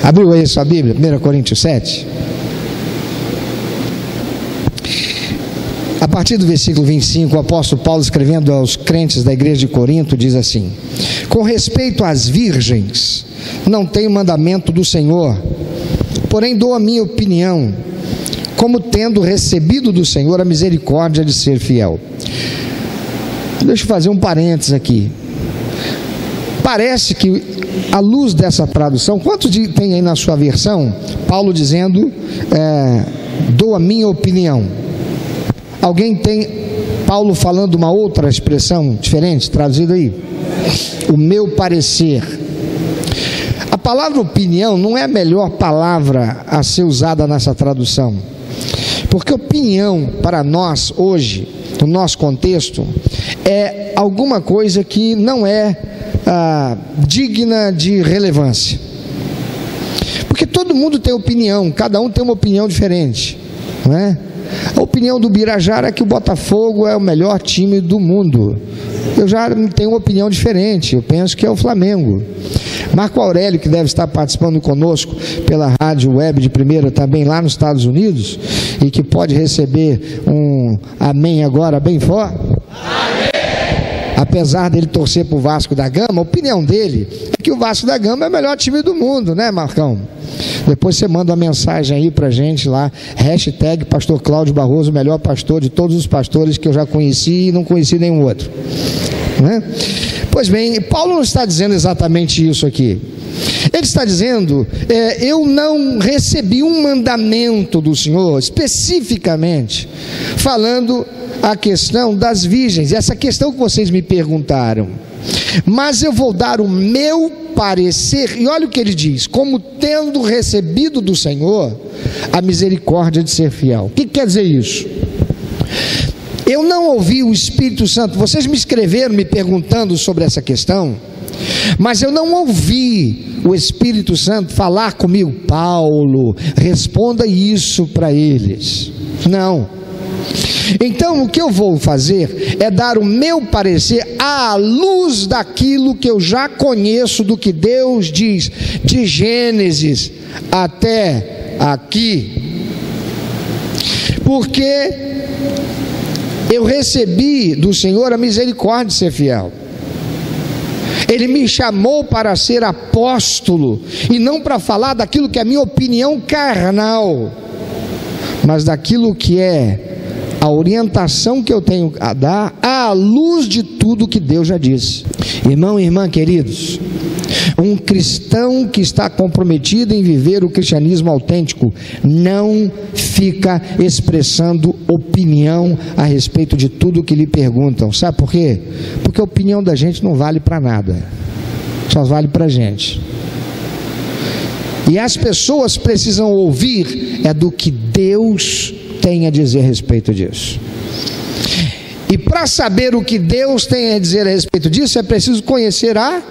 Abriu aí sua Bíblia, 1 Coríntios 7. A partir do versículo 25, o apóstolo Paulo, escrevendo aos crentes da igreja de Corinto, diz assim: com respeito às virgens, não tenho mandamento do Senhor, porém dou a minha opinião, como tendo recebido do Senhor a misericórdia de ser fiel. Deixa eu fazer um parênteses aqui. Parece que, à luz dessa tradução, quantos tem aí na sua versão, Paulo dizendo, dou a minha opinião? Alguém tem Paulo falando uma outra expressão diferente, traduzido aí? O meu parecer. A palavra opinião não é a melhor palavra a ser usada nessa tradução, porque opinião para nós hoje, no nosso contexto, é alguma coisa que não é digna de relevância, porque todo mundo tem opinião, cada um tem uma opinião diferente, não é? A opinião do Birajara é que o Botafogo é o melhor time do mundo. Eu já tenho uma opinião diferente, eu penso que é o Flamengo. Marco Aurélio, que deve estar participando conosco pela rádio web de primeira, também lá nos Estados Unidos, e que pode receber um amém agora bem forte. Apesar dele torcer para o Vasco da Gama, a opinião dele é que o Vasco da Gama é o melhor time do mundo, né, Marcão? Depois você manda uma mensagem aí pra gente lá, hashtag Pastor Cláudio Barroso, o melhor pastor de todos os pastores que eu já conheci e não conheci nenhum outro, né? Pois bem, Paulo não está dizendo exatamente isso aqui. Ele está dizendo, eu não recebi um mandamento do Senhor, especificamente, falando a questão das virgens, essa questão que vocês me perguntaram, mas eu vou dar o meu parecer, e olha o que ele diz, como tendo recebido do Senhor a misericórdia de ser fiel. O que quer dizer isso? Eu não ouvi o Espírito Santo, vocês me escreveram me perguntando sobre essa questão, mas eu não ouvi o Espírito Santo falar comigo, Paulo, responda isso para eles. Não. Então o que eu vou fazer é dar o meu parecer à luz daquilo que eu já conheço do que Deus diz, de Gênesis até aqui, porque eu recebi do Senhor a misericórdia de ser fiel. Ele me chamou para ser apóstolo, e não para falar daquilo que é a minha opinião carnal, mas daquilo que é a orientação que eu tenho a dar à luz de tudo que Deus já disse. Irmão e irmã queridos, um cristão que está comprometido em viver o cristianismo autêntico não fica expressando opinião a respeito de tudo que lhe perguntam. Sabe por quê? Porque a opinião da gente não vale para nada, só vale para a gente. E as pessoas precisam ouvir do que Deus tem a dizer a respeito disso. E para saber o que Deus tem a dizer a respeito disso, é preciso conhecer a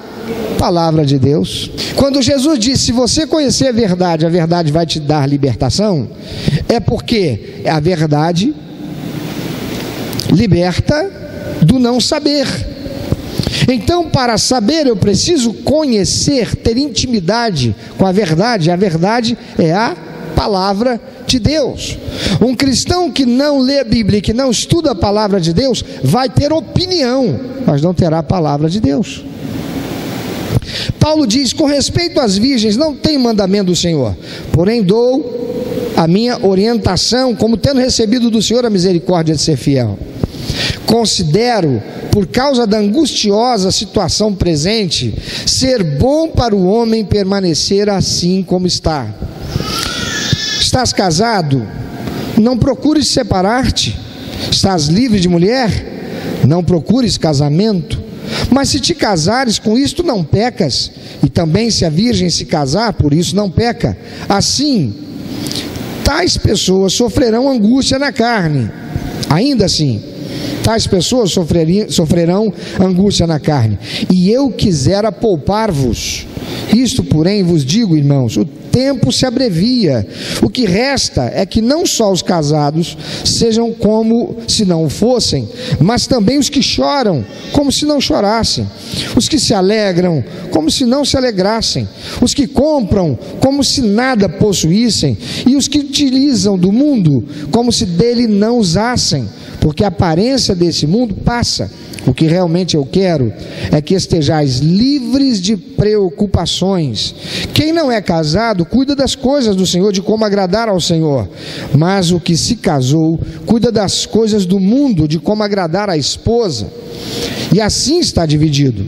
palavra de Deus. Quando Jesus disse, se você conhecer a verdade vai te dar libertação, é porque a verdade liberta do não saber. Então, para saber, eu preciso conhecer, ter intimidade com a verdade é a palavra de Deus. Um cristão que não lê a Bíblia, que não estuda a palavra de Deus, vai ter opinião, mas não terá a palavra de Deus. Paulo diz, com respeito às virgens, não tem mandamento do Senhor, porém dou a minha orientação, como tendo recebido do Senhor a misericórdia de ser fiel. Considero, por causa da angustiosa situação presente, ser bom para o homem permanecer assim como está. Estás casado? Não procures separar-te. Estás livre de mulher? Não procures casamento. Mas se te casares, com isto não pecas. E também se a virgem se casar, por isso não peca. Assim, tais pessoas sofrerão angústia na carne. Ainda assim, tais pessoas sofrerão angústia na carne. E eu quisera poupar-vos Isto, porém, vos digo, irmãos, o tempo se abrevia. O que resta é que não só os casados sejam como se não o fossem, mas também os que choram, como se não chorassem, os que se alegram, como se não se alegrassem, os que compram, como se nada possuíssem, e os que utilizam do mundo, como se dele não usassem, porque a aparência desse mundo passa. O que realmente eu quero é que estejais livres de preocupações. Quem não é casado, cuida das coisas do Senhor, de como agradar ao Senhor. Mas o que se casou, cuida das coisas do mundo, de como agradar à esposa. E assim está dividido.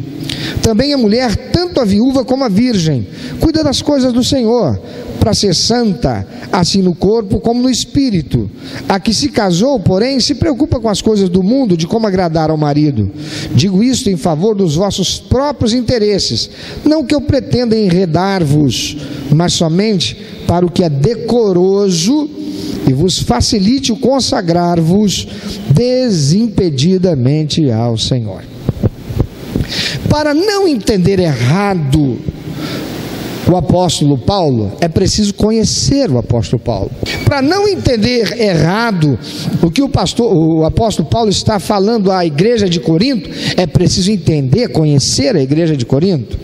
Também a mulher, tanto a viúva como a virgem, cuida das coisas do Senhor, para ser santa, assim no corpo como no espírito. A que se casou, porém, se preocupa com as coisas do mundo, de como agradar ao marido. Digo isto em favor dos vossos próprios interesses, não que eu pretenda enredar-vos, mas somente para o que é decoroso e vos facilite o consagrar-vos desimpedidamente ao Senhor. Para não entender errado o apóstolo Paulo, é preciso conhecer o apóstolo Paulo. Para não entender errado o que o apóstolo Paulo está falando à igreja de Corinto, é preciso entender, conhecer a igreja de Corinto.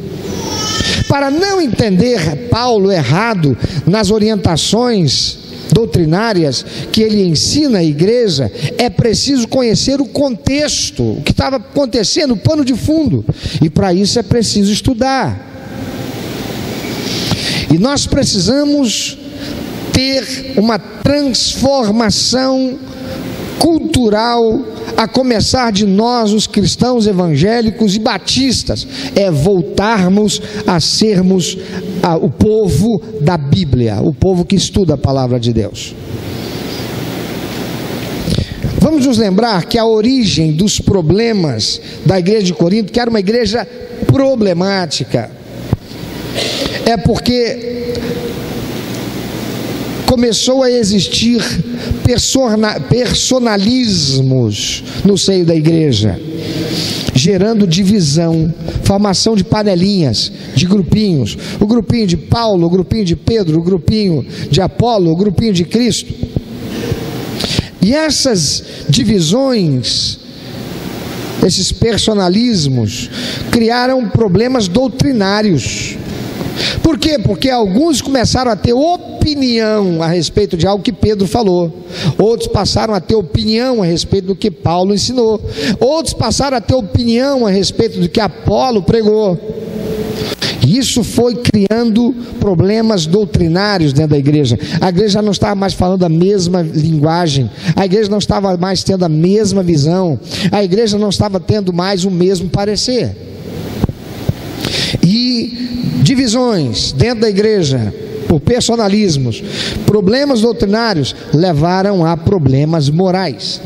Para não entender Paulo errado nas orientações doutrinárias que ele ensina à igreja, é preciso conhecer o contexto, o que estava acontecendo, o pano de fundo, e para isso é preciso estudar. E nós precisamos ter uma transformação cultural, a começar de nós, os cristãos evangélicos e batistas, é voltarmos a sermos o povo da Bíblia, o povo que estuda a palavra de Deus. Vamos nos lembrar que a origem dos problemas da igreja de Corinto, que era uma igreja problemática, é porque começou a existir personalismos no seio da igreja, gerando divisão, formação de panelinhas, de grupinhos, o grupinho de Paulo, o grupinho de Pedro, o grupinho de Apolo, o grupinho de Cristo. E essas divisões, esses personalismos, criaram problemas doutrinários. Por quê? Porque alguns começaram a ter opinião a respeito de algo que Pedro falou, outros passaram a ter opinião a respeito do que Paulo ensinou, outros passaram a ter opinião a respeito do que Apolo pregou. E isso foi criando problemas doutrinários dentro da igreja. A igreja já não estava mais falando a mesma linguagem, a igreja não estava mais tendo a mesma visão, a igreja não estava tendo mais o mesmo parecer. E divisões dentro da igreja, por personalismos, problemas doutrinários, levaram a problemas morais.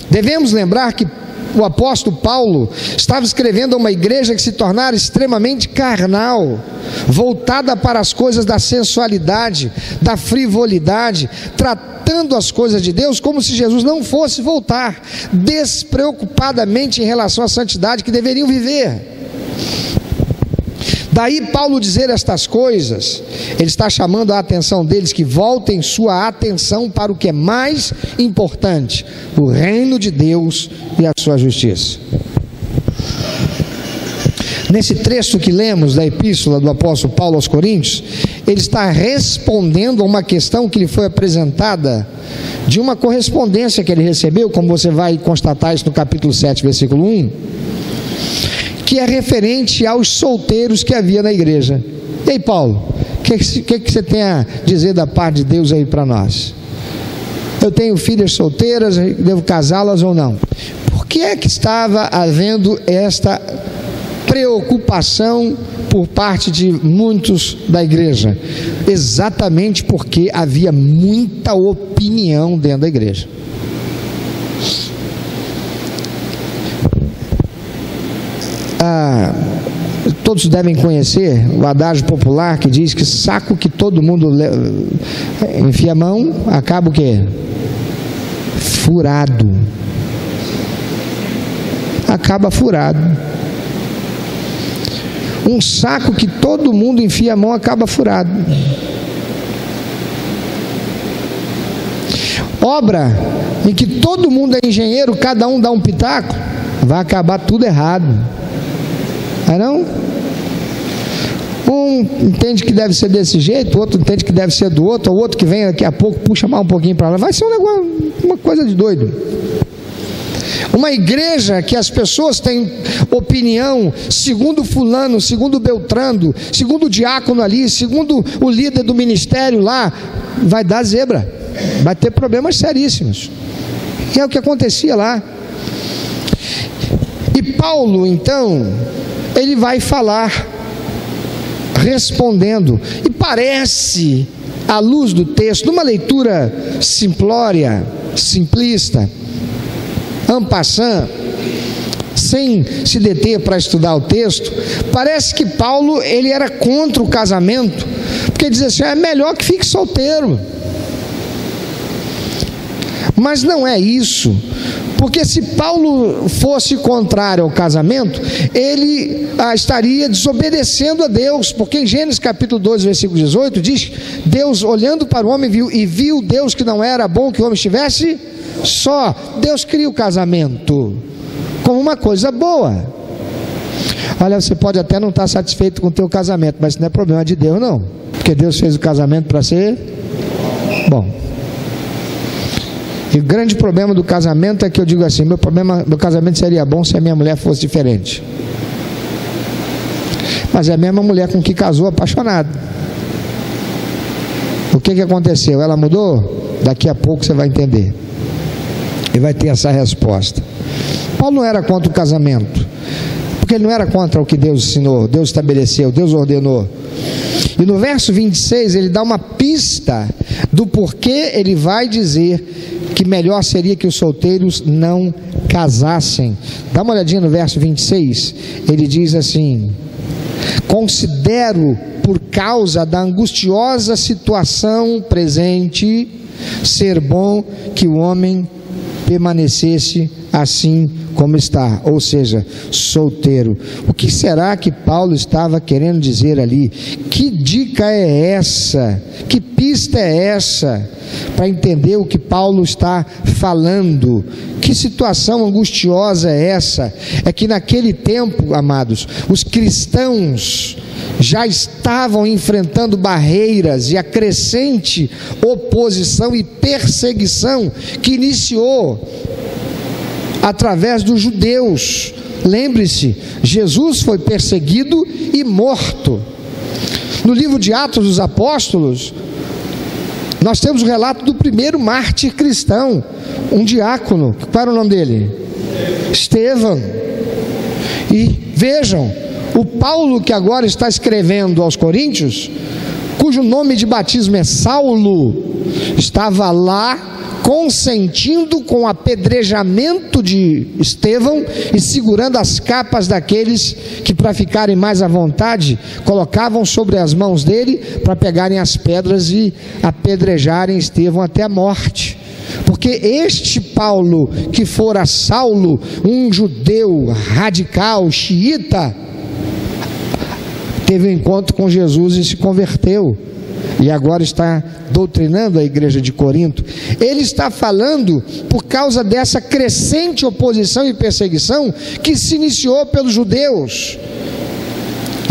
Devemos lembrar que o apóstolo Paulo estava escrevendo a uma igreja que se tornara extremamente carnal, voltada para as coisas da sensualidade, da frivolidade, tratando as coisas de Deus como se Jesus não fosse voltar, despreocupadamente em relação à santidade que deveriam viver. Daí Paulo dizer estas coisas, ele está chamando a atenção deles que voltem sua atenção para o que é mais importante, o reino de Deus e a sua justiça. Nesse trecho que lemos da epístola do apóstolo Paulo aos Coríntios, ele está respondendo a uma questão que lhe foi apresentada de uma correspondência que ele recebeu, como você vai constatar isso no capítulo 7, versículo 1, que é referente aos solteiros que havia na igreja. E aí, Paulo, o que você tem a dizer da parte de Deus aí para nós? Eu tenho filhas solteiras, devo casá-las ou não? Por que é que estava havendo esta preocupação por parte de muitos da igreja? Exatamente porque havia muita opinião dentro da igreja. Todos devem conhecer o adágio popular que diz que saco que todo mundo enfia a mão, acaba o quê? Furado. Acaba furado. Um saco que todo mundo enfia a mão acaba furado. Obra em que todo mundo é engenheiro, cada um dá um pitaco, vai acabar tudo errado. Não é não? Um entende que deve ser desse jeito, o outro entende que deve ser do outro, o outro que vem daqui a pouco puxa mais um pouquinho para lá. Vai ser um negócio, uma coisa de doido. Uma igreja que as pessoas têm opinião, segundo fulano, segundo Beltrano, segundo o diácono ali, segundo o líder do ministério lá, vai dar zebra, vai ter problemas seríssimos. E é o que acontecia lá. E Paulo, então, ele vai falar, respondendo, e parece, à luz do texto, numa leitura simplória, simplista, en passant, sem se deter para estudar o texto, parece que Paulo, ele era contra o casamento, porque dizia assim, é melhor que fique solteiro. Mas não é isso, porque se Paulo fosse contrário ao casamento, ele estaria desobedecendo a Deus, porque em Gênesis capítulo 2, versículo 18, diz, Deus olhando para o homem viu Deus que não era bom que o homem estivesse só. Deus cria o casamento como uma coisa boa. Olha, você pode até não estar satisfeito com o teu casamento, mas isso não é problema de Deus não, porque Deus fez o casamento para ser bom. E o grande problema do casamento é que eu digo assim, meu casamento seria bom se a minha mulher fosse diferente. Mas é a mesma mulher com que casou apaixonado. O que aconteceu? Ela mudou? Daqui a pouco você vai entender. E vai ter essa resposta. Paulo não era contra o casamento, porque ele não era contra o que Deus ensinou, Deus estabeleceu, Deus ordenou. E no verso 26 ele dá uma pista do porquê ele vai dizer que melhor seria que os solteiros não casassem. Dá uma olhadinha no verso 26, ele diz assim, considero por causa da angustiosa situação presente, ser bom que o homem permanecesse assim como está, ou seja, solteiro. O que será que Paulo estava querendo dizer ali? Que dica é essa? Que pista é essa? Para entender o que Paulo está falando. Que situação angustiosa é essa? É que naquele tempo, amados, os cristãos já estavam enfrentando barreiras e a crescente oposição e perseguição que iniciou através dos judeus. Lembre-se, Jesus foi perseguido e morto. No livro de Atos dos Apóstolos, nós temos o relato do primeiro mártir cristão, um diácono. Qual era o nome dele? Estevão. E vejam, o Paulo que agora está escrevendo aos Coríntios, cujo nome de batismo é Saulo, estava lá consentindo com o apedrejamento de Estevão e segurando as capas daqueles que, para ficarem mais à vontade, colocavam sobre as mãos dele para pegarem as pedras e apedrejarem Estevão até a morte. Porque este Paulo, que fora Saulo, um judeu radical, xiita, teve um encontro com Jesus e se converteu. E agora está doutrinando a igreja de Corinto. Ele está falando por causa dessa crescente oposição e perseguição que se iniciou pelos judeus.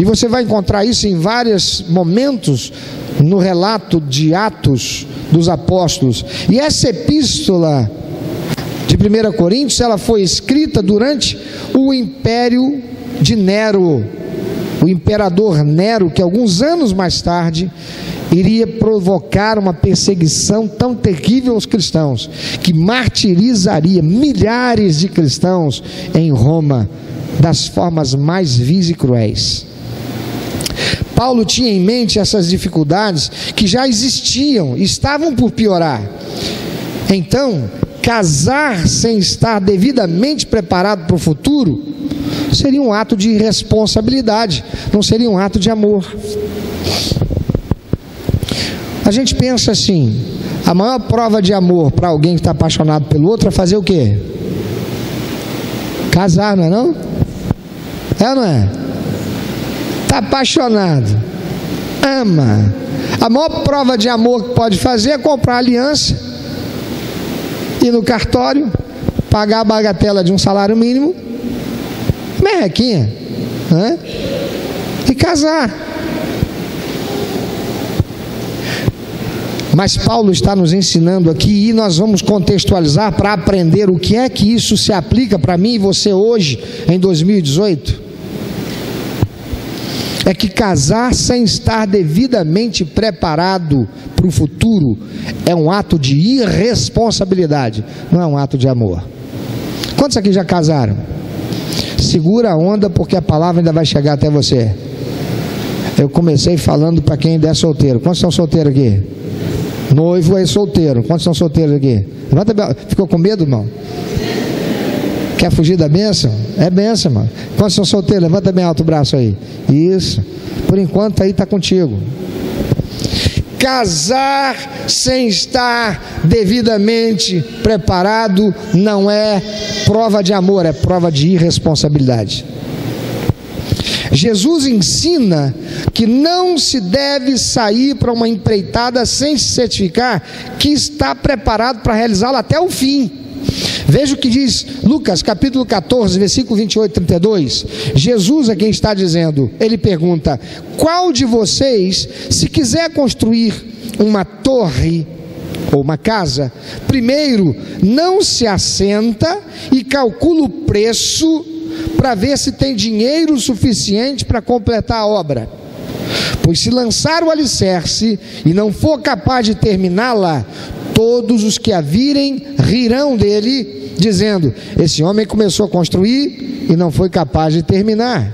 E você vai encontrar isso em vários momentos no relato de Atos dos Apóstolos. E essa epístola de 1 Coríntios, ela foi escrita durante o império de Nero, o imperador Nero, que alguns anos mais tarde iria provocar uma perseguição tão terrível aos cristãos, que martirizaria milhares de cristãos em Roma, das formas mais vis e cruéis. Paulo tinha em mente essas dificuldades que já existiam, estavam por piorar. Então, casar sem estar devidamente preparado para o futuro seria um ato de irresponsabilidade, não seria um ato de amor. A gente pensa assim, a maior prova de amor para alguém que está apaixonado pelo outro é fazer o quê? Casar, não é não? É ou não é? está apaixonado, ama. A maior prova de amor que pode fazer é comprar aliança, ir no cartório, pagar a bagatela de um salário mínimo, merrequinha, né? E casar. Mas Paulo está nos ensinando aqui, e nós vamos contextualizar para aprender o que é que isso se aplica para mim e você hoje, em 2018. É que casar sem estar devidamente preparado para o futuro é um ato de irresponsabilidade, não é um ato de amor. Quantos aqui já casaram? Segura a onda, porque a palavra ainda vai chegar até você. Eu comecei falando para quem ainda é solteiro. Quantos estão solteiros aqui? Noivo é solteiro. Quantos são solteiros aqui? Levanta. Ficou com medo, irmão? Quer fugir da bênção? É bênção, irmão. Quantos são solteiros? Levanta bem alto o braço aí. Isso. Por enquanto aí está contigo. Casar sem estar devidamente preparado não é prova de amor, é prova de irresponsabilidade. Jesus ensina que não se deve sair para uma empreitada sem se certificar que está preparado para realizá-la até o fim. Veja o que diz Lucas capítulo 14, versículo 28 e 32. Jesus é quem está dizendo. Ele pergunta: qual de vocês, se quiser construir uma torre ou uma casa, primeiro não se assenta e calcula o preço para ver se tem dinheiro suficiente para completar a obra? Pois se lançar o alicerce e não for capaz de terminá-la, todos os que a virem rirão dele, dizendo: esse homem começou a construir e não foi capaz de terminar.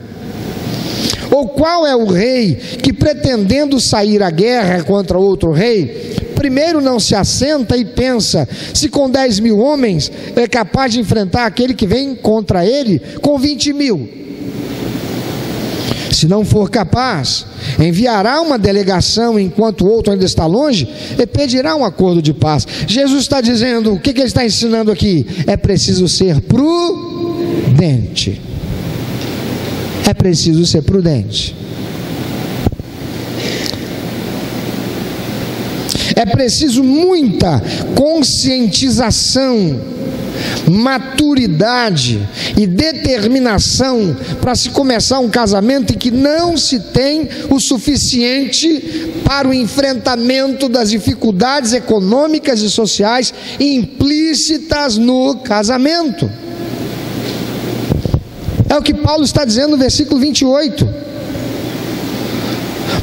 Ou qual é o rei que, pretendendo sair à guerra contra outro rei, primeiro não se assenta e pensa se com 10.000 homens é capaz de enfrentar aquele que vem contra ele com 20.000? Se não for capaz, enviará uma delegação enquanto o outro ainda está longe e pedirá um acordo de paz. Jesus está dizendo, o que ele está ensinando aqui? É preciso ser prudente. É preciso ser prudente. É preciso muita conscientização, maturidade e determinação para se começar um casamento em que não se tem o suficiente para o enfrentamento das dificuldades econômicas e sociais implícitas no casamento. É o que Paulo está dizendo no versículo 28.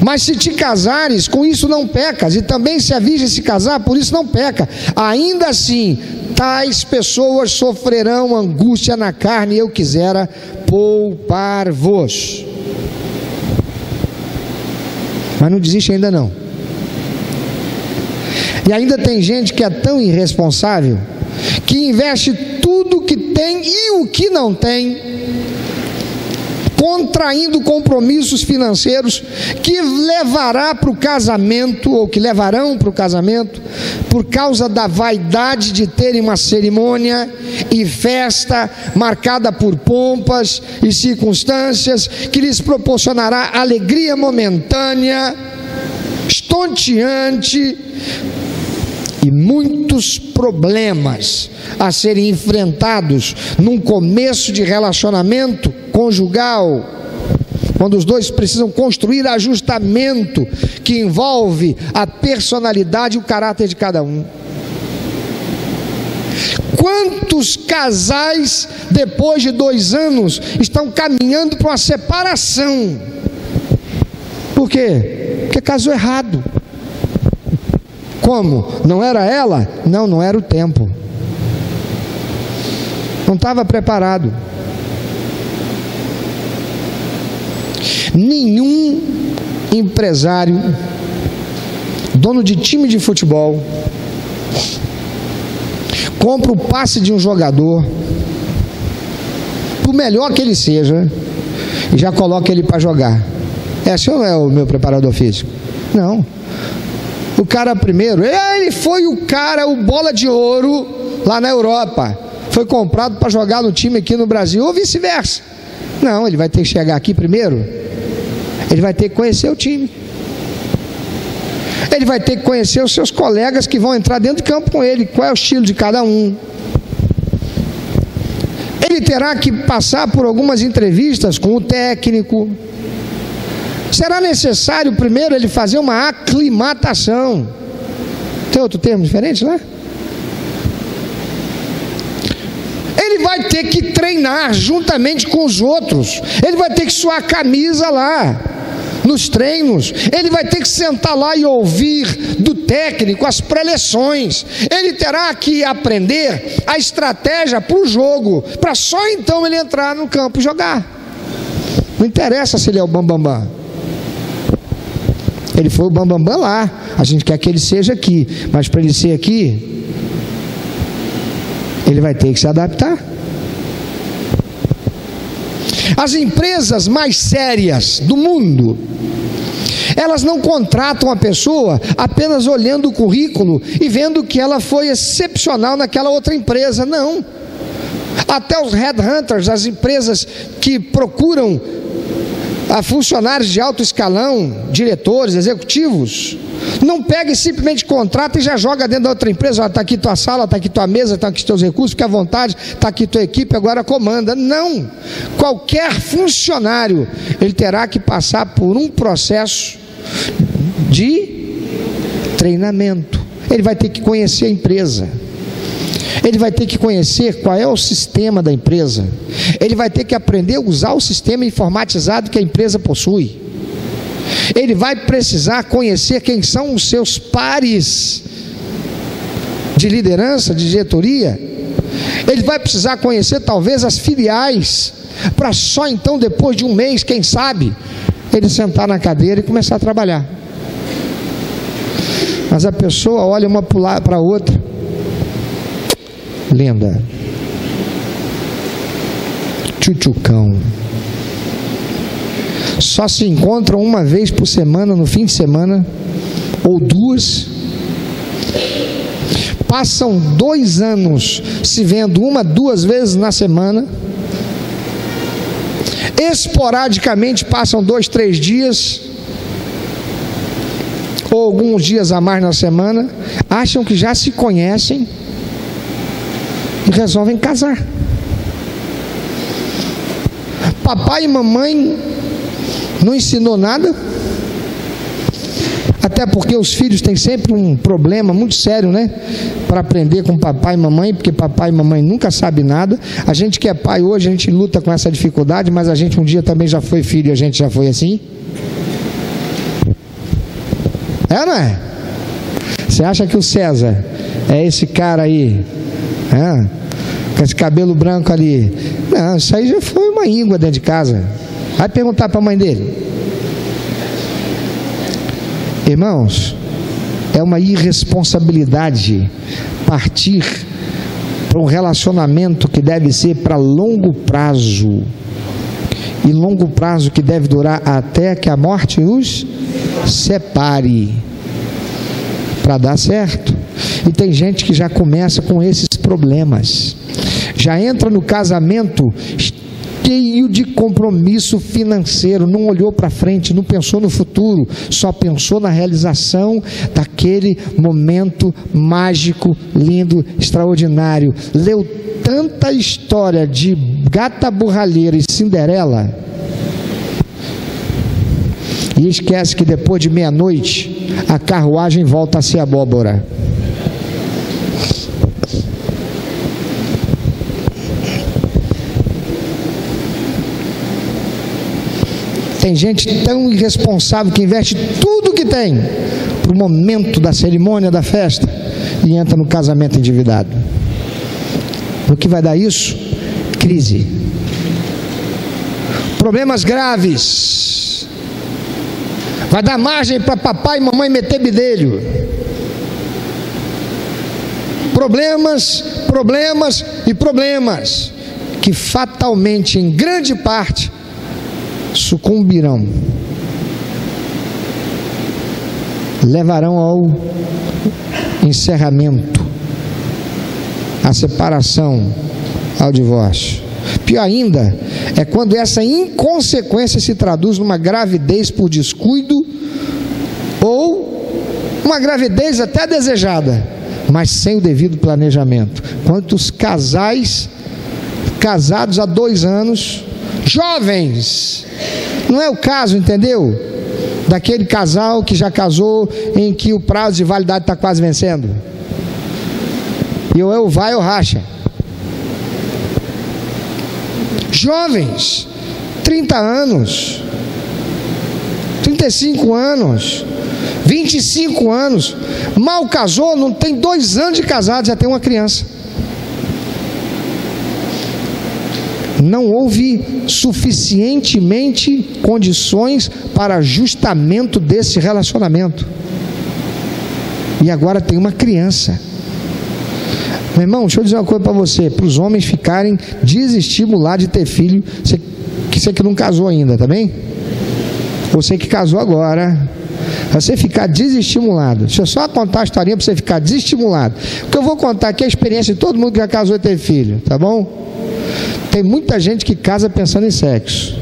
Mas se te casares, com isso não pecas, e também se a virgem se casar, por isso não peca. Ainda assim, tais pessoas sofrerão angústia na carne, e eu quisera poupar-vos. Mas não desiste ainda não. E ainda tem gente que é tão irresponsável, que investe tudo que tem e o que não tem, contraindo compromissos financeiros que levará para o casamento, ou que levarão para o casamento, por causa da vaidade de terem uma cerimônia e festa marcada por pompas e circunstâncias que lhes proporcionará alegria momentânea, estonteante, e muitos problemas a serem enfrentados num começo de relacionamento conjugal, quando os dois precisam construir ajustamento que envolve a personalidade e o caráter de cada um. Quantos casais, depois de 2 anos, estão caminhando para uma separação? Por quê? Porque casou errado. Como? Não era ela? Não, não era o tempo. Não estava preparado. Nenhum empresário, dono de time de futebol, compra o passe de um jogador, por melhor que ele seja, e já coloca ele para jogar. Esse não é o meu preparador físico. Não. O cara primeiro, ele foi o cara, o bola de ouro lá na Europa, foi comprado para jogar no time aqui no Brasil, ou vice-versa. Não, ele vai ter que chegar aqui primeiro, Ele vai ter que conhecer o time. Ele vai ter que conhecer os seus colegas que vão entrar dentro de campo com ele, qual é o estilo de cada um. Ele terá que passar por algumas entrevistas com o técnico. Será necessário primeiro ele fazer uma aclimatação. Tem outro termo diferente lá? Ele vai ter que treinar juntamente com os outros. Ele vai ter que suar a camisa lá nos treinos. Ele vai ter que sentar lá e ouvir do técnico as preleções. Ele terá que aprender a estratégia para o jogo, para só então ele entrar no campo e jogar. Não interessa se ele é o bambambam. Ele foi o bambambam lá, a gente quer que ele seja aqui, mas para ele ser aqui, ele vai ter que se adaptar. As empresas mais sérias do mundo, elas não contratam a pessoa apenas olhando o currículo e vendo que ela foi excepcional naquela outra empresa, não. Até os headhunters, as empresas que procuram a funcionários de alto escalão, diretores, executivos, não pega e simplesmente contrata e já joga dentro da outra empresa. Está aqui tua sala, está aqui tua mesa, está aqui teus recursos, fica à vontade, está aqui tua equipe, agora comanda. Não, qualquer funcionário, ele terá que passar por um processo de treinamento. Ele vai ter que conhecer a empresa, ele vai ter que conhecer qual é o sistema da empresa, ele vai ter que aprender a usar o sistema informatizado que a empresa possui. Ele vai precisar conhecer quem são os seus pares de liderança, de diretoria. Ele vai precisar conhecer talvez as filiais, para só então depois de um mês, quem sabe, ele sentar na cadeira e começar a trabalhar. Mas a pessoa olha uma para a outra, linda, tchutchucão, só se encontram uma vez por semana, no fim de semana, ou duas, passam 2 anos se vendo 1, 2 vezes na semana, esporadicamente passam 2, 3 dias, ou alguns dias a mais na semana, acham que já se conhecem e resolvem casar. Papai e mamãe não ensinou nada, até porque os filhos têm sempre um problema muito sério, né? Para aprender com papai e mamãe, porque papai e mamãe nunca sabem nada. A gente que é pai hoje, a gente luta com essa dificuldade, mas a gente um dia também já foi filho e a gente já foi assim. É, não é? Você acha que o César é esse cara aí, com esse cabelo branco ali? Não, isso aí já foi uma íngua dentro de casa. Vai perguntar para a mãe dele. Irmãos, é uma irresponsabilidade partir para um relacionamento que deve ser para longo prazo, e longo prazo que deve durar até que a morte os separe, para dar certo. E tem gente que já começa com esses problemas, já entra no casamento cheio de compromisso financeiro, não olhou para frente, não pensou no futuro, só pensou na realização daquele momento mágico, lindo, extraordinário. Leu tanta história de Gata Borralheira e Cinderela e esquece que depois de meia-noite a carruagem volta a ser abóbora. Tem gente tão irresponsável que investe tudo que tem para o momento da cerimônia, da festa, e entra no casamento endividado. O que vai dar isso? Crise. Problemas graves. Vai dar margem para papai e mamãe meter bedelho. Problemas, problemas e problemas que fatalmente, em grande parte, sucumbirão, levarão ao encerramento, à separação, ao divórcio. Pior ainda é quando essa inconsequência se traduz numa gravidez por descuido ou uma gravidez até desejada, mas sem o devido planejamento. Quantos casais casados há 2 anos, jovens, não é o caso, entendeu? Daquele casal que já casou, em que o prazo de validade está quase vencendo, e ou é o vai ou racha. Jovens, 30 anos, 35 anos, 25 anos, mal casou, não tem 2 anos de casado, já tem uma criança. Não houve suficientemente condições para ajustamento desse relacionamento, e agora tem uma criança. Meu irmão, deixa eu dizer uma coisa para você, para os homens ficarem desestimulados de ter filho, você que não casou ainda, tá bem? Você que casou agora, você ficar desestimulado. Deixa eu só contar a historinha para você ficar desestimulado, porque eu vou contar aqui a experiência de todo mundo que já casou e teve filho, tá bom? Tem muita gente que casa pensando em sexo.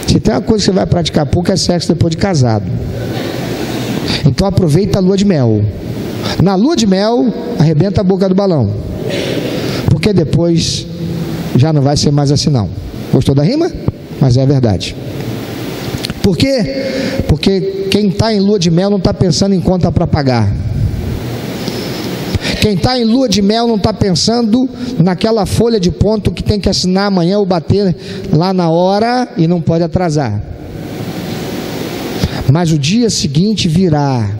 Se tem uma coisa que você vai praticar pouco, é sexo depois de casado. Então aproveita a lua de mel. Na lua de mel, arrebenta a boca do balão, porque depois já não vai ser mais assim não. Gostou da rima? Mas é a verdade. Por quê? Porque quem está em lua de mel não está pensando em conta para pagar. Quem está em lua de mel não está pensando naquela folha de ponto que tem que assinar amanhã ou bater lá na hora e não pode atrasar. Mas o dia seguinte virá,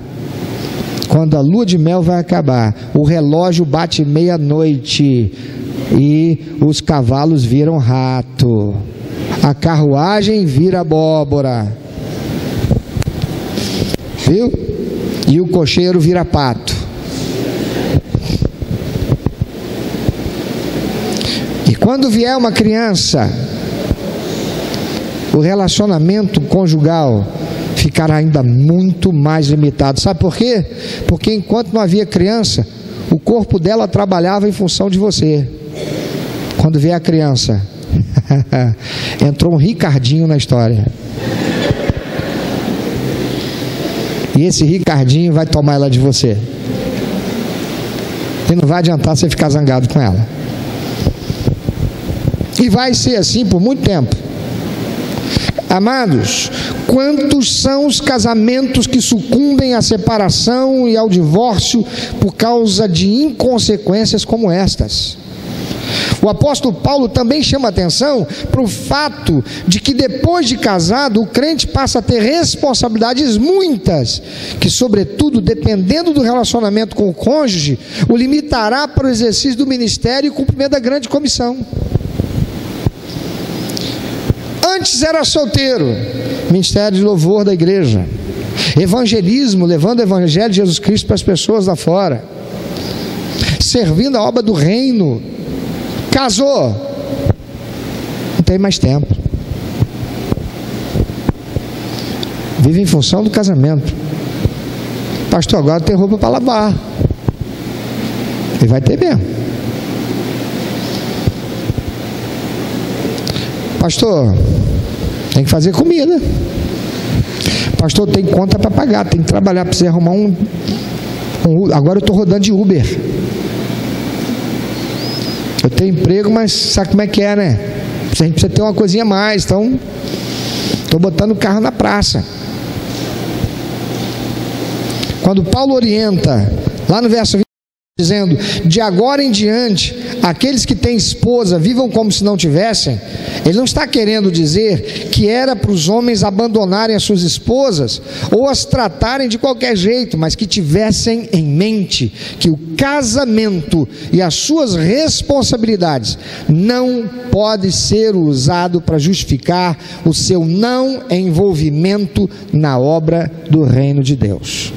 quando a lua de mel vai acabar, o relógio bate meia-noite e os cavalos viram rato, a carruagem vira abóbora, viu? E o cocheiro vira pato. E quando vier uma criança, o relacionamento conjugal ficará ainda muito mais limitado. Sabe por quê? Porque enquanto não havia criança, o corpo dela trabalhava em função de você. Quando vier a criança, entrou um Ricardinho na história, e esse Ricardinho vai tomar ela de você, e não vai adiantar você ficar zangado com ela, e vai ser assim por muito tempo. Amados, quantos são os casamentos que sucumbem à separação e ao divórcio por causa de inconsequências como estas? O apóstolo Paulo também chama atenção para o fato de que depois de casado, o crente passa a ter responsabilidades muitas, que sobretudo, dependendo do relacionamento com o cônjuge, o limitará para o exercício do ministério e cumprimento da grande comissão. Antes era solteiro, ministério de louvor da igreja, evangelismo, levando o evangelho de Jesus Cristo para as pessoas lá fora, servindo a obra do reino. Casou, não tem mais tempo, vive em função do casamento. Pastor, agora tem roupa para lavar, e vai ter mesmo. Pastor, tem que fazer comida. Pastor, tem conta para pagar, tem que trabalhar, precisa arrumar um agora eu estou rodando de Uber. Eu tenho emprego, mas sabe como é que é, né? A gente precisa ter uma coisinha a mais, então estou botando o carro na praça. Quando Paulo orienta, lá no verso 20, dizendo, de agora em diante, aqueles que têm esposa, vivam como se não tivessem, ele não está querendo dizer que era para os homens abandonarem as suas esposas, ou as tratarem de qualquer jeito, mas que tivessem em mente que o casamento e as suas responsabilidades não pode ser usado para justificar o seu não envolvimento na obra do reino de Deus.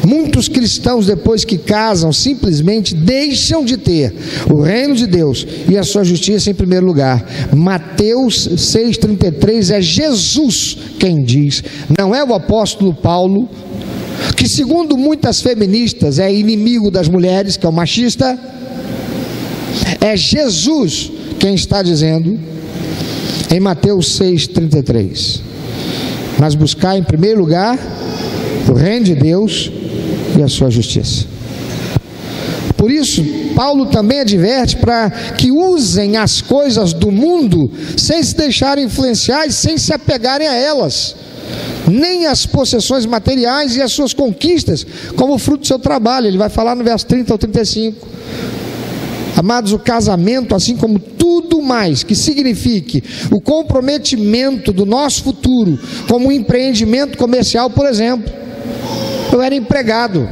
Muitos cristãos, depois que casam, simplesmente deixam de ter o reino de Deus e a sua justiça em primeiro lugar. Mateus 6,33 é Jesus quem diz, não é o apóstolo Paulo, que segundo muitas feministas é inimigo das mulheres, que é o machista. É Jesus quem está dizendo em Mateus 6,33: mas buscar em primeiro lugar o reino de Deus e a sua justiça. Por isso, Paulo também adverte para que usem as coisas do mundo sem se deixarem influenciar e sem se apegarem a elas, nem as possessões materiais e as suas conquistas como fruto do seu trabalho. Ele vai falar no verso 30 ao 35. Amados, o casamento, assim como tudo mais que signifique o comprometimento do nosso futuro, como um empreendimento comercial, por exemplo. Eu era empregado,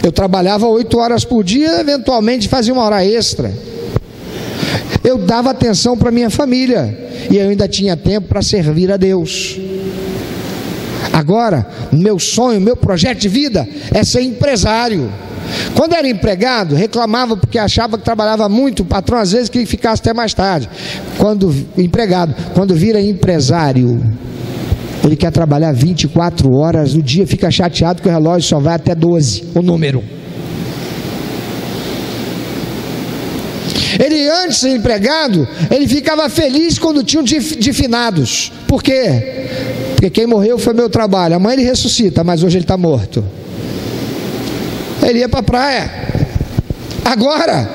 eu trabalhava 8 horas por dia, eventualmente fazia 1 hora extra. Eu dava atenção para minha família e eu ainda tinha tempo para servir a Deus. Agora, o meu sonho, o meu projeto de vida é ser empresário. Quando era empregado, reclamava porque achava que trabalhava muito, o patrão às vezes queria que ficasse até mais tarde. Quando vira empresário, ele quer trabalhar 24 horas no dia, fica chateado que o relógio só vai até 12, o número. Ele antes de ser empregado, ele ficava feliz quando tinham de finados. Por quê? Porque quem morreu foi meu trabalho. Amanhã ele ressuscita, mas hoje ele está morto. Ele ia para a praia. Agora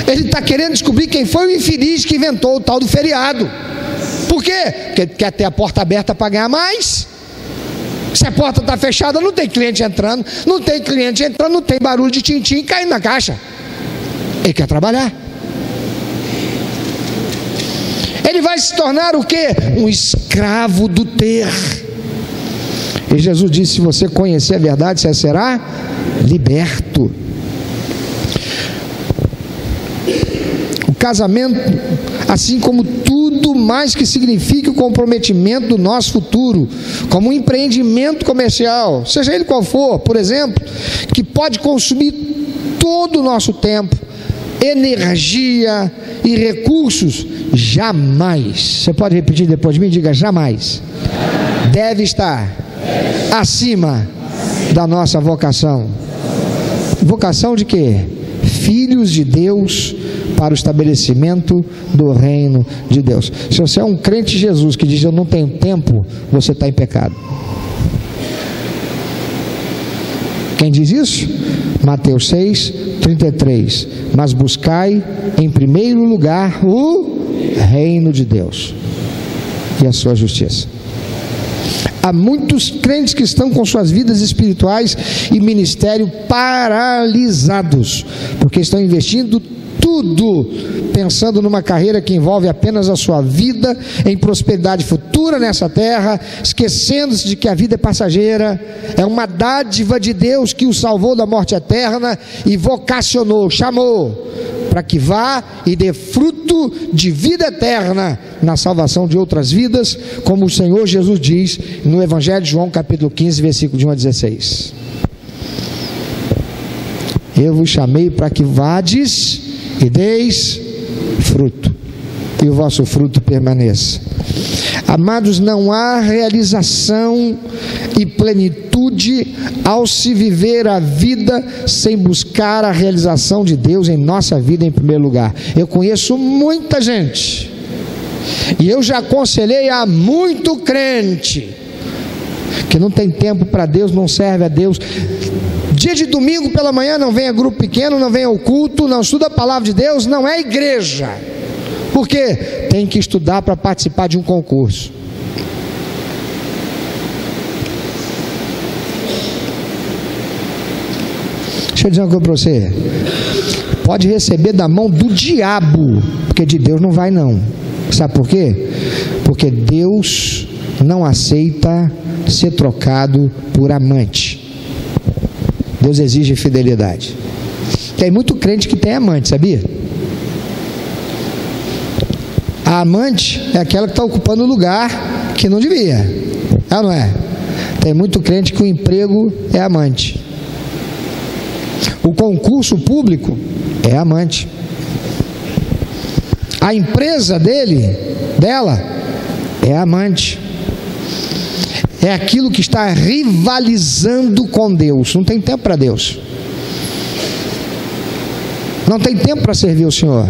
ele está querendo descobrir quem foi o infeliz que inventou o tal do feriado. Por quê? Porque ele quer ter a porta aberta para ganhar mais. Se a porta está fechada, não tem cliente entrando. Não tem cliente entrando, não tem barulho de tim-tim caindo na caixa. Ele quer trabalhar. Ele vai se tornar o quê? Um escravo do ter. E Jesus disse: se você conhecer a verdade, você será liberto. O casamento, assim como tudo mais que signifique o comprometimento do nosso futuro, como um empreendimento comercial, seja ele qual for, por exemplo, que pode consumir todo o nosso tempo, energia e recursos, jamais, você pode repetir depois de mim? Diga: jamais deve estar acima da nossa vocação. Vocação de quê? Filhos de Deus para o estabelecimento do reino de Deus. Se você é um crente de Jesus que diz eu não tenho tempo, você está em pecado. Quem diz isso? Mateus 6:33. Mas buscai em primeiro lugar o reino de Deus e a sua justiça. Há muitos crentes que estão com suas vidas espirituais e ministério paralisados, porque estão investindo tudo, pensando numa carreira que envolve apenas a sua vida, em prosperidade futura nessa terra, esquecendo-se de que a vida é passageira, é uma dádiva de Deus que o salvou da morte eterna e vocacionou, chamou, para que vá e dê fruto de vida eterna na salvação de outras vidas, como o Senhor Jesus diz no Evangelho de João capítulo 15, versículo de 1 a 16. Eu vos chamei para que vades e deis fruto, e o vosso fruto permaneça. Amados, não há realização e plenitude ao se viver a vida sem buscar a realização de Deus em nossa vida em primeiro lugar. Eu conheço muita gente, e eu já aconselhei a muito crente, que não tem tempo para Deus, não serve a Deus. Dia de domingo pela manhã não vem a grupo pequeno, não vem ao culto, não estuda a palavra de Deus, não é igreja. Por quê? Tem que estudar para participar de um concurso. Deixa eu dizer uma coisa para você. Pode receber da mão do diabo, porque de Deus não vai não. Sabe por quê? Porque Deus não aceita ser trocado por amante. Deus exige fidelidade. Tem muito crente que tem amante, sabia? A amante é aquela que está ocupando o lugar que não devia. É ou não é? Tem muito crente que o emprego é amante. O concurso público é amante. A empresa dela, é amante. É aquilo que está rivalizando com Deus. Não tem tempo para Deus. Não tem tempo para servir o Senhor.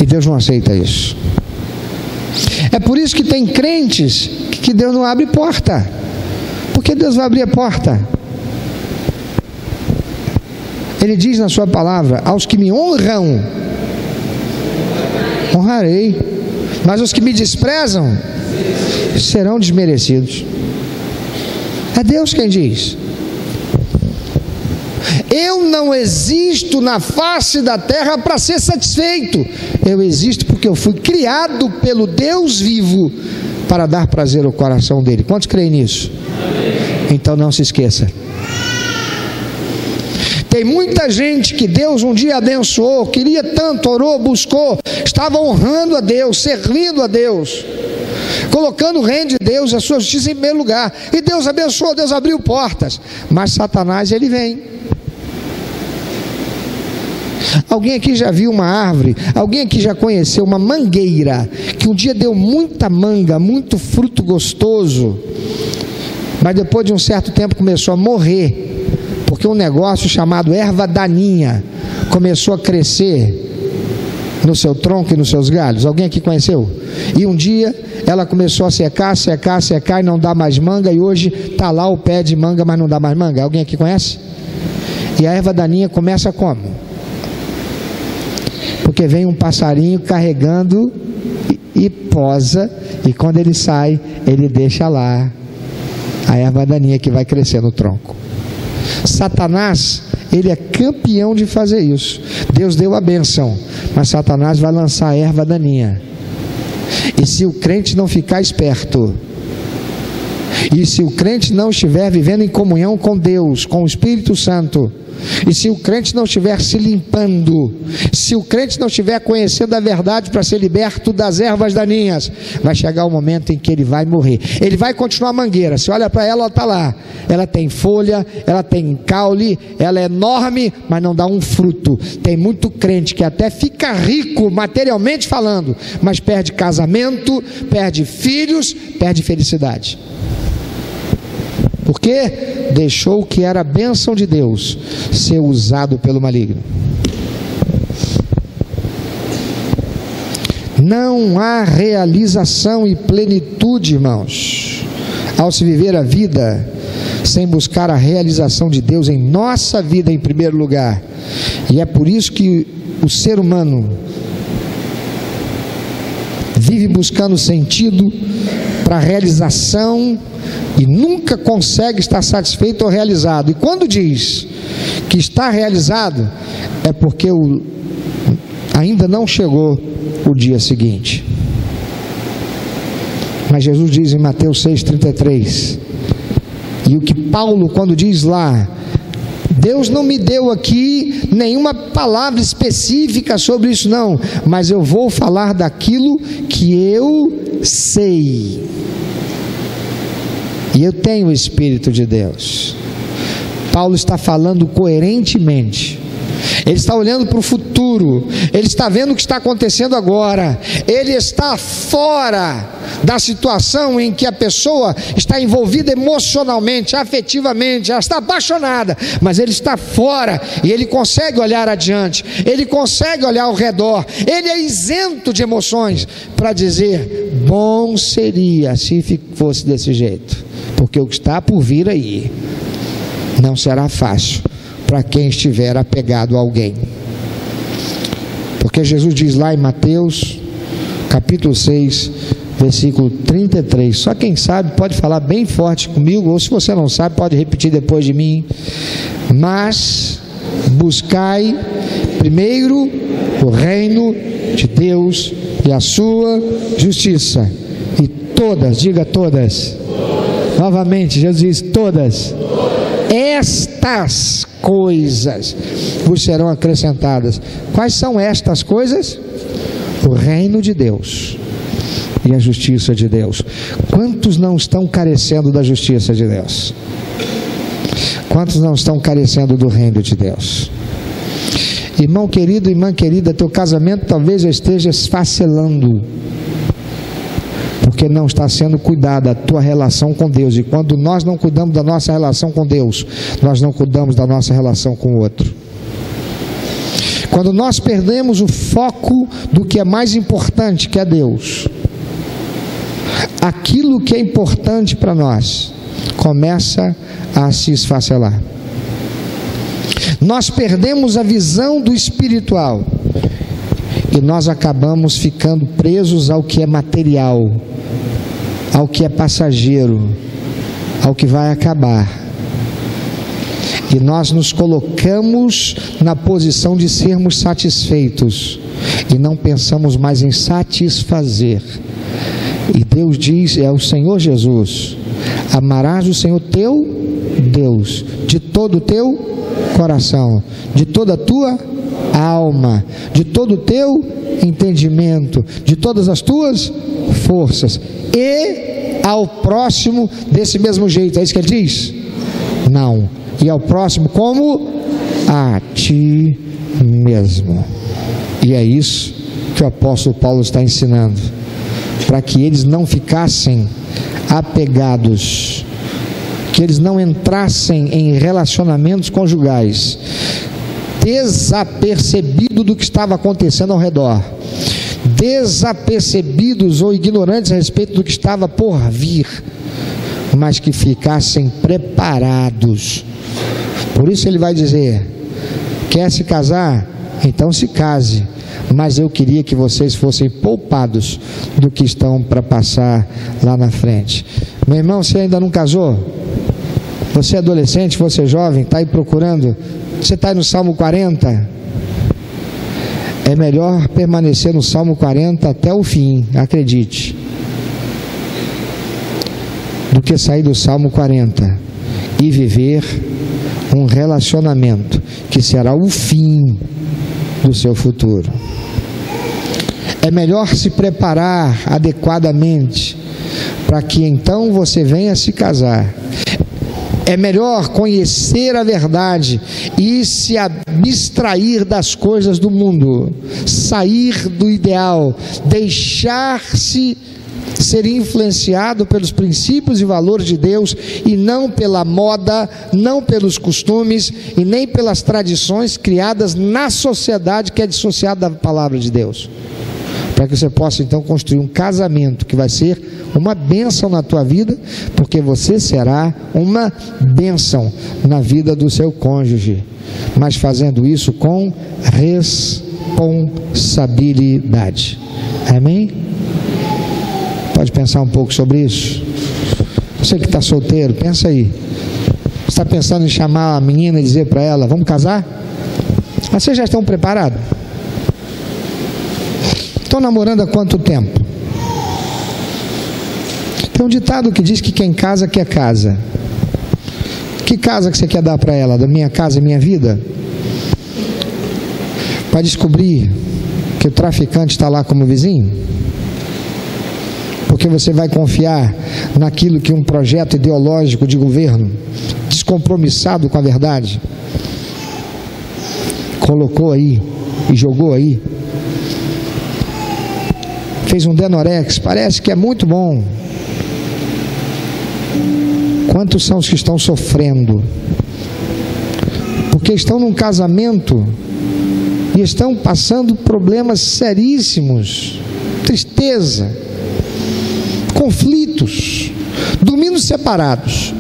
E Deus não aceita isso. É por isso que tem crentes que Deus não abre porta. Porque Deus vai abrir a porta. Ele diz na sua palavra: aos que me honram, honrarei, mas os que me desprezam serão desmerecidos. É Deus quem diz. Eu não existo na face da terra para ser satisfeito. Eu existo porque eu fui criado pelo Deus vivo para dar prazer ao coração dele. Quantos creem nisso? Então não se esqueça. Tem muita gente que Deus um dia abençoou, queria tanto, orou, buscou, estava honrando a Deus, servindo a Deus, colocando o reino de Deus, a sua justiça em primeiro lugar, e Deus abençoou, Deus abriu portas, mas Satanás, ele vem. Alguém aqui já viu uma árvore? Alguém aqui já conheceu uma mangueira que um dia deu muita manga, muito fruto gostoso, mas depois de um certo tempo começou a morrer, porque um negócio chamado erva daninha começou a crescer no seu tronco e nos seus galhos? Alguém aqui conheceu? E um dia ela começou a secar e não dá mais manga, e hoje está lá o pé de manga, mas não dá mais manga. Alguém aqui conhece? E a erva daninha começa como? Porque vem um passarinho carregando e posa, e quando ele sai, ele deixa lá a erva daninha que vai crescer no tronco. Satanás, ele é campeão de fazer isso. Deus deu a bênção, mas Satanás vai lançar a erva daninha. E se o crente não ficar esperto, e se o crente não estiver vivendo em comunhão com Deus, com o Espírito Santo, e se o crente não estiver se limpando, se o crente não estiver conhecendo a verdade para ser liberto das ervas daninhas, vai chegar o momento em que ele vai morrer. Ele vai continuar mangueira. Se olha para ela, ela está lá, ela tem folha, ela tem caule, ela é enorme, mas não dá um fruto. Tem muito crente que até fica rico materialmente falando, mas perde casamento, perde filhos, perde felicidade. Porque deixou o que era a bênção de Deus ser usado pelo maligno. Não há realização e plenitude, irmãos, ao se viver a vida sem buscar a realização de Deus em nossa vida em primeiro lugar. E é por isso que o ser humano vive buscando sentido para a realização e nunca consegue estar satisfeito ou realizado. E quando diz que está realizado, é porque ainda não chegou o dia seguinte. Mas Jesus diz em Mateus 6,33, e o que Paulo, quando diz lá, Deus não me deu aqui nenhuma palavra específica sobre isso não, mas eu vou falar daquilo que eu sei. E eu tenho o Espírito de Deus. Paulo está falando coerentemente. Ele está olhando para o futuro. Ele está vendo o que está acontecendo agora. Ele está fora da situação em que a pessoa está envolvida emocionalmente, afetivamente, ela está apaixonada, mas ele está fora e ele consegue olhar adiante, ele consegue olhar ao redor, ele é isento de emoções para dizer: bom seria se fosse desse jeito, porque o que está por vir aí não será fácil para quem estiver apegado a alguém. Porque Jesus diz lá em Mateus capítulo 6, versículo 33, só quem sabe pode falar bem forte comigo, ou se você não sabe pode repetir depois de mim: mas buscai primeiro o reino de Deus e a sua justiça, e todas, diga todas, novamente Jesus diz todas, estas coisas vos serão acrescentadas. Quais são estas coisas? O reino de Deus e a justiça de Deus. Quantos não estão carecendo da justiça de Deus? Quantos não estão carecendo do reino de Deus? Irmão querido, irmã querida, teu casamento talvez já esteja esfacelando, porque não está sendo cuidada a tua relação com Deus. E quando nós não cuidamos da nossa relação com Deus, nós não cuidamos da nossa relação com o outro. Quando nós perdemos o foco do que é mais importante, que é Deus, aquilo que é importante para nós começa a se esfacelar. Nós perdemos a visão do espiritual e nós acabamos ficando presos ao que é material, ao que é passageiro, ao que vai acabar. E nós nos colocamos na posição de sermos satisfeitos e não pensamos mais em satisfazer. E Deus diz, é o Senhor Jesus: amarás o Senhor teu Deus de todo o teu coração, de toda a tua alma, de todo o teu entendimento, de todas as tuas forças, e ao próximo desse mesmo jeito. É isso que ele diz? Não. E ao próximo como a ti mesmo. E é isso que o apóstolo Paulo está ensinando, para que eles não ficassem apegados, que eles não entrassem em relacionamentos conjugais desapercebidos do que estava acontecendo ao redor, desapercebidos ou ignorantes a respeito do que estava por vir, mas que ficassem preparados. Por isso ele vai dizer: quer se casar? Então se case, mas eu queria que vocês fossem poupados do que estão para passar lá na frente. Meu irmão, você ainda não casou? Você é adolescente, você é jovem, está aí procurando? Você está aí no Salmo 40? É melhor permanecer no Salmo 40 até o fim, acredite, do que sair do Salmo 40 e viver um relacionamento que será o fim do seu futuro. É melhor se preparar adequadamente para que então você venha se casar. É melhor conhecer a verdade e se abstrair das coisas do mundo, sair do ideal, deixar-se ser influenciado pelos princípios e valores de Deus e não pela moda, não pelos costumes e nem pelas tradições criadas na sociedade que é dissociada da palavra de Deus, para que você possa então construir um casamento que vai ser uma bênção na tua vida, porque você será uma bênção na vida do seu cônjuge, mas fazendo isso com responsabilidade. Amém? Pode pensar um pouco sobre isso. Você que está solteiro, pensa aí. Você está pensando em chamar a menina e dizer para ela: vamos casar? Mas vocês já estão preparados? Estão namorando há quanto tempo? Tem um ditado que diz que quem casa quer casa. Que casa que você quer dar para ela? Da minha casa e minha vida? Para descobrir que o traficante está lá como vizinho? Porque você vai confiar naquilo que um projeto ideológico de governo, descompromissado com a verdade, colocou aí e jogou aí? Fez um Denorex, parece que é muito bom. Quantos são os que estão sofrendo? Porque estão num casamento e estão passando problemas seríssimos, tristeza, conflitos, dormindo separados.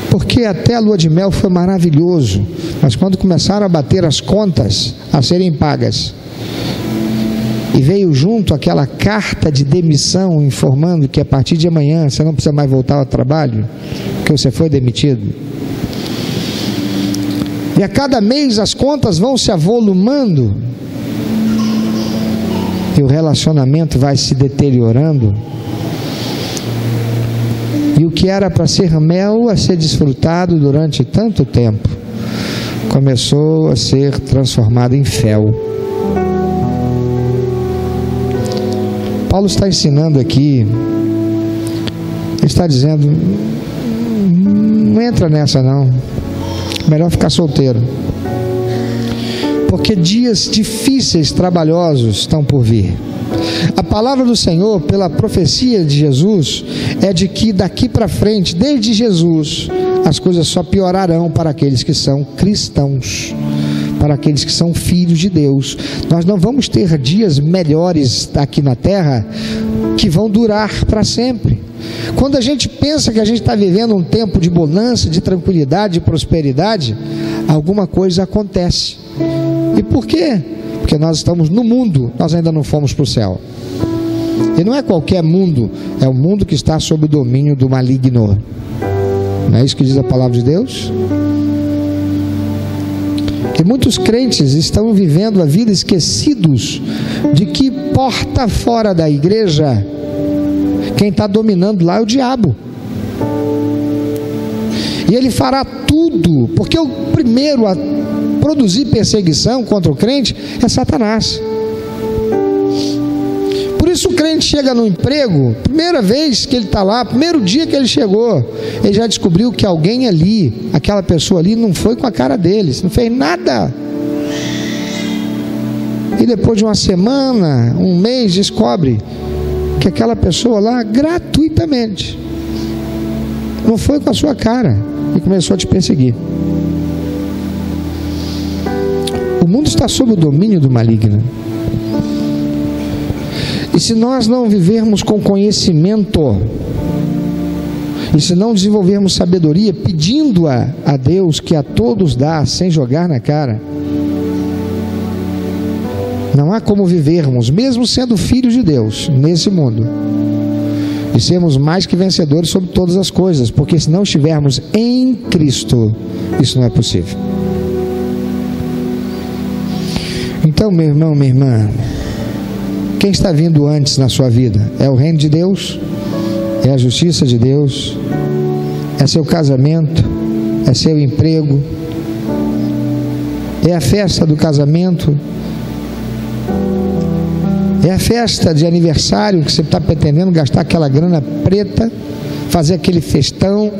Porque até a lua de mel foi maravilhoso, mas quando começaram a bater as contas a serem pagas, e veio junto aquela carta de demissão informando que a partir de amanhã você não precisa mais voltar ao trabalho, porque você foi demitido. E a cada mês as contas vão se avolumando e o relacionamento vai se deteriorando. E o que era para ser mel a ser desfrutado durante tanto tempo começou a ser transformado em fel. Paulo está ensinando aqui, ele está dizendo: não entra nessa não, melhor ficar solteiro, porque dias difíceis, trabalhosos estão por vir. A palavra do Senhor, pela profecia de Jesus, é de que daqui para frente, desde Jesus, as coisas só piorarão para aqueles que são cristãos, para aqueles que são filhos de Deus. Nós não vamos ter dias melhores aqui na terra que vão durar para sempre. Quando a gente pensa que a gente está vivendo um tempo de bonança, de tranquilidade, de prosperidade, alguma coisa acontece. E por quê? Porque nós estamos no mundo, nós ainda não fomos para o céu. E não é qualquer mundo, é o mundo que está sob o domínio do maligno. Não é isso que diz a palavra de Deus? E muitos crentes estão vivendo a vida esquecidos de que porta fora da igreja, quem está dominando lá é o diabo. E ele fará tudo, porque o primeiro a produzir perseguição contra o crente é Satanás. Por isso o crente chega no emprego, primeira vez que ele está lá, primeiro dia que ele chegou, ele já descobriu que alguém ali, aquela pessoa ali, não foi com a cara deles, não fez nada. E depois de uma semana, um mês, descobre que aquela pessoa lá, gratuitamente, não foi com a sua cara e começou a te perseguir. O mundo está sob o domínio do maligno. E se nós não vivermos com conhecimento, e se não desenvolvermos sabedoria, pedindo-a a Deus, que a todos dá, sem jogar na cara, não há como vivermos, mesmo sendo filhos de Deus, nesse mundo, e sermos mais que vencedores sobre todas as coisas, porque se não estivermos em Cristo, isso não é possível. Então, meu irmão, minha irmã, quem está vindo antes na sua vida? É o reino de Deus? É a justiça de Deus? É seu casamento? É seu emprego? É a festa do casamento? É a festa de aniversário que você está pretendendo gastar aquela grana preta, fazer aquele festão,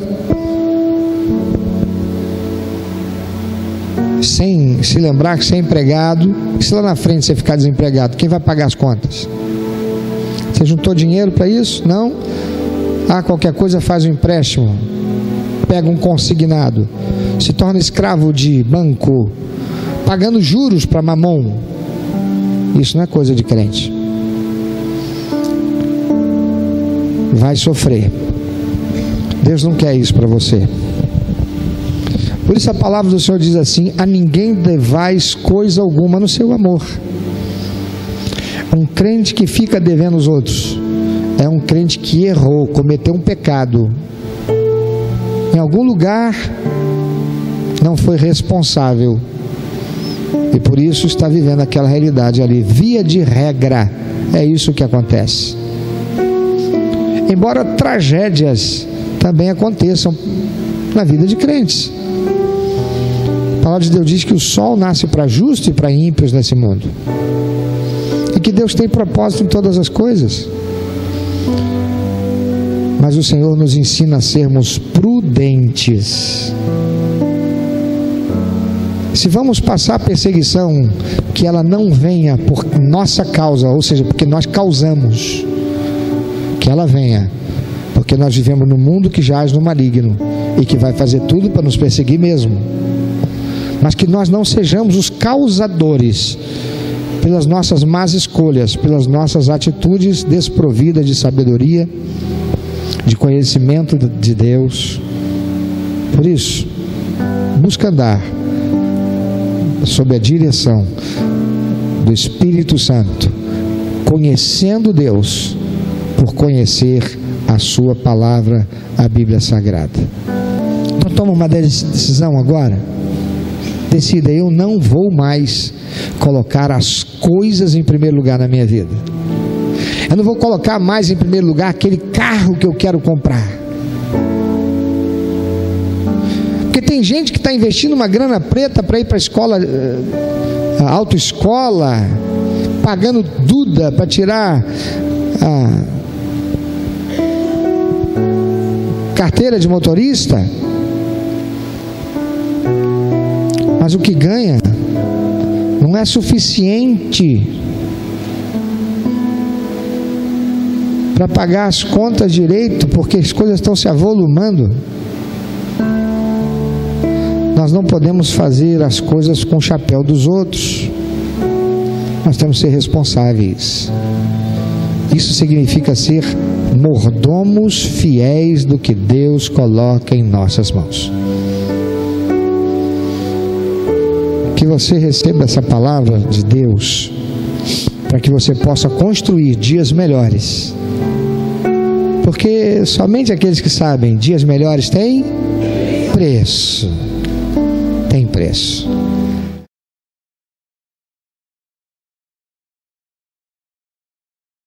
sem se lembrar que você é empregado, e se lá na frente você ficar desempregado, quem vai pagar as contas? Você juntou dinheiro para isso? Não? Qualquer coisa faz um empréstimo, pega um consignado, se torna escravo de banco, pagando juros para mamon. Isso não é coisa de crente. Vai sofrer. Deus não quer isso para você. Por isso a palavra do Senhor diz assim: a ninguém devais coisa alguma no seu amor. Um crente que fica devendo os outros é um crente que errou, cometeu um pecado, em algum lugar não foi responsável, e por isso está vivendo aquela realidade ali. Via de regra, é isso que acontece. Embora tragédias também aconteçam na vida de crentes. A palavra de Deus diz que o sol nasce para justos e para ímpios nesse mundo, e que Deus tem propósito em todas as coisas. Mas o Senhor nos ensina a sermos prudentes. Se vamos passar perseguição, que ela não venha por nossa causa, ou seja, porque nós causamos, que ela venha porque nós vivemos num mundo que jaz no maligno e que vai fazer tudo para nos perseguir mesmo. Mas que nós não sejamos os causadores pelas nossas más escolhas, pelas nossas atitudes desprovidas de sabedoria, de conhecimento de Deus. Por isso, busca andar sob a direção do Espírito Santo, conhecendo Deus, por conhecer a sua palavra, a Bíblia Sagrada. Então toma uma decisão agora. Decida: eu não vou mais colocar as coisas em primeiro lugar na minha vida. Eu não vou colocar mais em primeiro lugar aquele carro que eu quero comprar. Porque tem gente que está investindo uma grana preta para ir para a escola, a autoescola, pagando Duda para tirar a carteira de motorista, mas o que ganha não é suficiente para pagar as contas direito, porque as coisas estão se avolumando. Nós não podemos fazer as coisas com o chapéu dos outros. Nós temos que ser responsáveis. Isso significa ser mordomos fiéis do que Deus coloca em nossas mãos. Que você receba essa palavra de Deus, para que você possa construir dias melhores. Porque somente aqueles que sabem dias melhores têm preço. Tem preço.